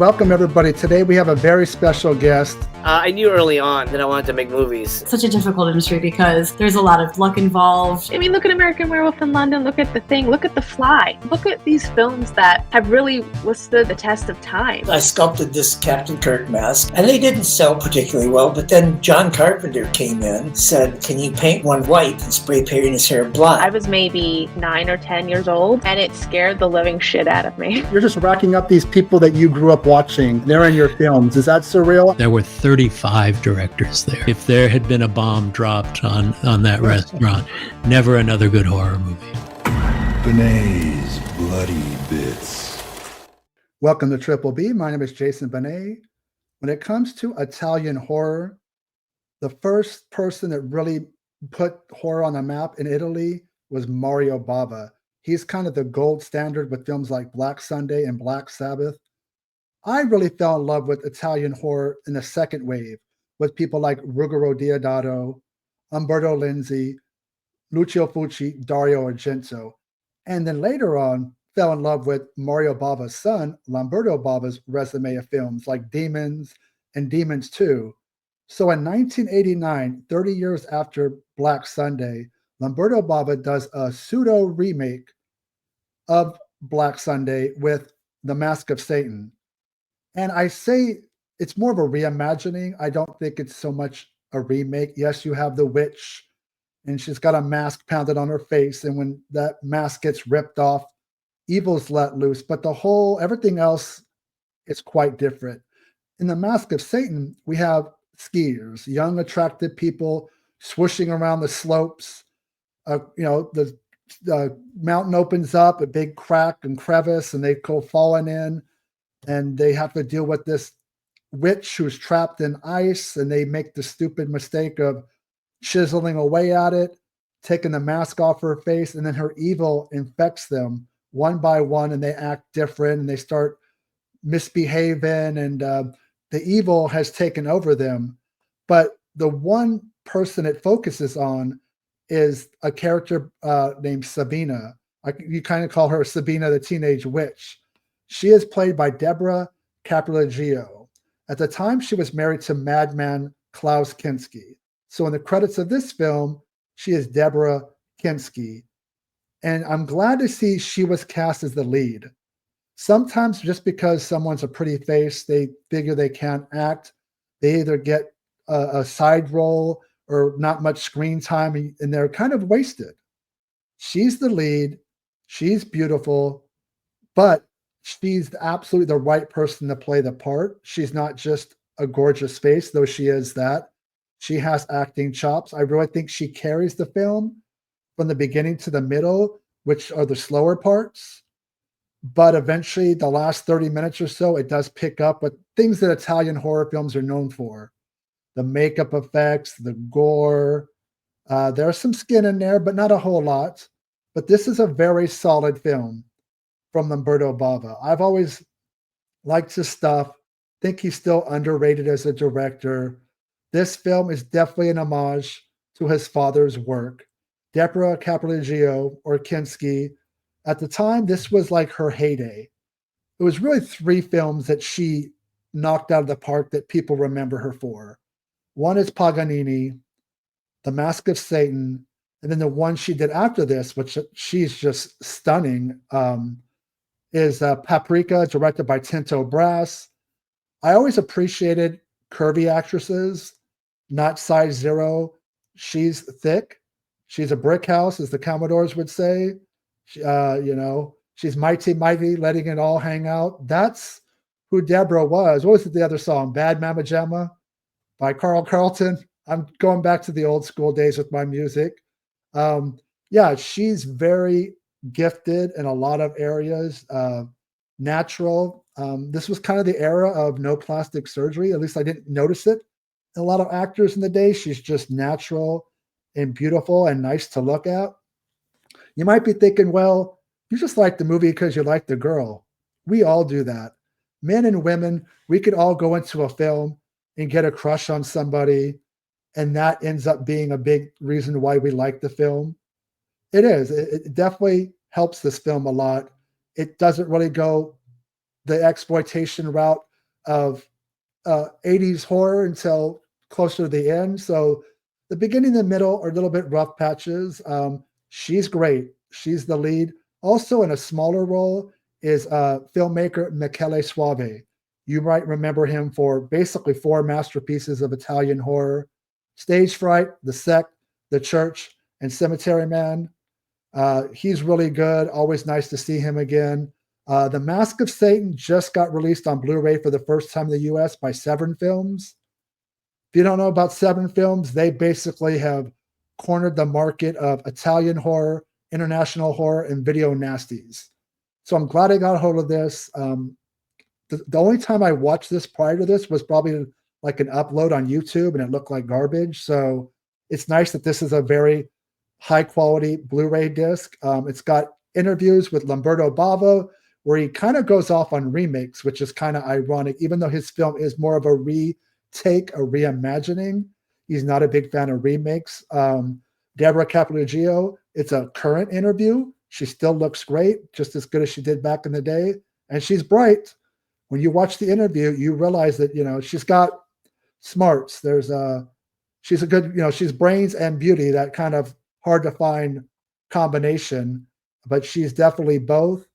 Welcome, everybody. Today we have a very special guest. I knew early on that I wanted to make movies. It's such a difficult industry because there's a lot of luck involved. I mean, look at American Werewolf in London, look at The Thing, look at The Fly. Look at these films that have really withstood the test of time. I sculpted this Captain Kirk mask, and they didn't sell particularly well, but then John Carpenter came in, said, can you paint one white and spray paint his hair black? I was maybe 9 or 10 years old, and it scared the living shit out of me. You're just racking up these people that you grew up watching. They're in your films. Is that surreal? There were 35 directors there. If there had been a bomb dropped on that restaurant, never another good horror movie. Benet's Bloody Bits. Welcome to Triple B. My name is Jason Benet. When it comes to Italian horror, the first person that really put horror on the map in Italy was Mario Bava. He's kind of the gold standard with films like Black Sunday and Black Sabbath. I really fell in love with Italian horror in the second wave with people like Ruggero Deodato, Umberto Lenzi, Lucio Fulci, Dario Argento. And then later on, fell in love with Mario Bava's son, Lamberto Bava's resume of films like Demons and Demons 2. So in 1989, 30 years after Black Sunday, Lamberto Bava does a pseudo remake of Black Sunday with The Mask of Satan. And I say it's more of a reimagining. I don't think it's so much a remake. Yes, you have the witch, and she's got a mask pounded on her face. And when that mask gets ripped off, evil's let loose. But everything else is quite different. In The Mask of Satan, we have skiers, young, attractive people swooshing around the slopes. The mountain opens up, a big crack and crevice, and they go falling in. And they have to deal with this witch who's trapped in ice, and they make the stupid mistake of chiseling away at it, taking the mask off her face, and then her evil infects them one by one, and they act different, and they start misbehaving, and the evil has taken over them. But the one person it focuses on is a character named Sabina. You kind of call her Sabina the Teenage Witch. She is played by Deborah Caprioglio. At the time, she was married to madman Klaus Kinski. So in the credits of this film, she is Deborah Kinski. And I'm glad to see she was cast as the lead. Sometimes just because someone's a pretty face, they figure they can't act. They either get a side role or not much screen time, and they're kind of wasted. She's the lead. She's beautiful, but she's absolutely the right person to play the part. She's not just a gorgeous face, though she is that. She has acting chops. I really think she carries the film from the beginning to the middle, which are the slower parts. But eventually, the last 30 minutes or so, it does pick up with things that Italian horror films are known for. The makeup effects, the gore. There's some skin in there, but not a whole lot. But this is a very solid film from Lamberto Bava. I've always liked his stuff. Think he's still underrated as a director. This film is definitely an homage to his father's work. Deborah Caprioglio, or Kinski, at the time, this was like her heyday. It was really 3 films that she knocked out of the park that people remember her for. One is Paganini, The Mask of Satan, and then the one she did after this, which she's just stunning, is Paprika, directed by Tinto Brass. I always appreciated curvy actresses, not size 0. She's thick. She's a brick house, as the Commodores would say. She's mighty, letting it all hang out. That's who Deborah was. What was the other song? Bad Mama Jamma by Carl Carlton. I'm going back to the old school days with my music. She's very gifted in a lot of areas, natural. This was kind of the era of no plastic surgery. At least I didn't notice it. A lot of actors in the day, she's just natural and beautiful and nice to look at. You might be thinking, well, you just like the movie because you like the girl. We all do that. Men and women, we could all go into a film and get a crush on somebody, and that ends up being a big reason why we like the film. It is. It definitely helps this film a lot. It doesn't really go the exploitation route of 80s horror until closer to the end. So the beginning and the middle are a little bit rough patches. She's great. She's the lead. Also in a smaller role is filmmaker Michele Soavi. You might remember him for basically 4 masterpieces of Italian horror: Stage Fright, The Sect, The Church, and Cemetery Man. He's really good. Always nice to see him again. The Mask of Satan just got released on Blu-ray for the first time in the US by Seven Films. If you don't know about Seven Films, they basically have cornered the market of Italian horror, international horror, and video nasties. So I'm glad I got a hold of this. The only time I watched this prior to this was probably like an upload on YouTube, and it looked like garbage. So it's nice that this is a very high quality Blu-ray disc. It's got interviews with Lamberto Bava, where he kind of goes off on remakes, which is kind of ironic, even though his film is more of a retake, a reimagining. He's not a big fan of remakes. Deborah Caprioglio, it's a current interview. She still looks great, just as good as she did back in the day. And she's bright. When you watch the interview, you realize that, she's got smarts. She's a good, she's brains and beauty, that kind of hard to find combination, but she's definitely both.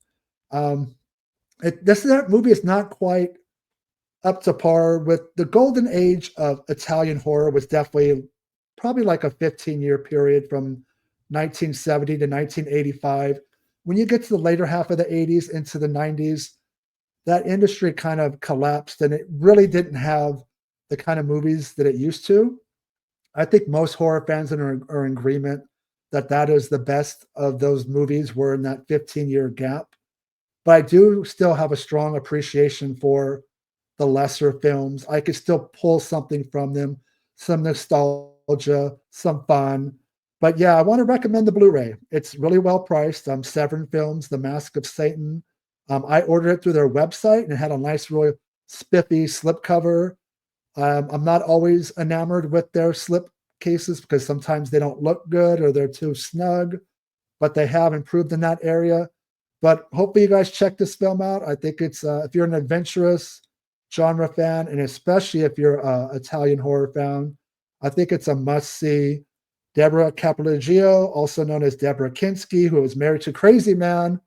That movie is not quite up to par with the golden age of Italian horror. Was definitely probably like a 15-year period from 1970 to 1985. When you get to the later half of the 80s into the 90s, that industry kind of collapsed, and it really didn't have the kind of movies that it used to. I think most horror fans are in agreement that is the best of those movies were in that 15-year gap. But I do still have a strong appreciation for the lesser films. I could still pull something from them, some nostalgia, some fun. But yeah, I want to recommend the Blu-ray. It's really well priced. Seven Films, The Mask of Satan. I ordered it through their website, and it had a nice, really spiffy slipcover. I'm not always enamored with their slip cases because sometimes they don't look good or they're too snug, but they have improved in that area. But hopefully you guys check this film out. I think it's, if you're an adventurous genre fan, and especially if you're an Italian horror fan, I think it's a must-see. Deborah Caprioglio, also known as Deborah Kinski, who was married to Crazy Man,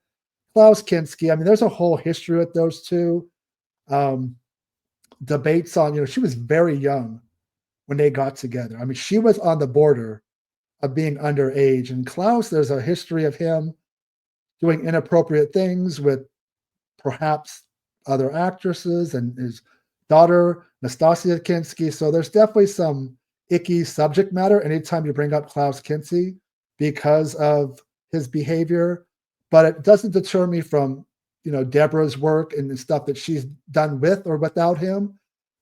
Klaus Kinski. I mean, there's a whole history with those two. Debates on, she was very young when they got together. I mean, she was on the border of being underage. And Klaus, there's a history of him doing inappropriate things with perhaps other actresses and his daughter, Nastasia Kinski. So there's definitely some icky subject matter anytime you bring up Klaus Kinski because of his behavior. But it doesn't deter me from, Deborah's work and the stuff that she's done with or without him.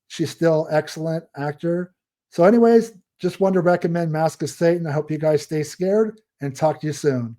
She's still excellent actor. So anyways, just wanted to recommend Mask of Satan. I hope you guys stay scared and talk to you soon.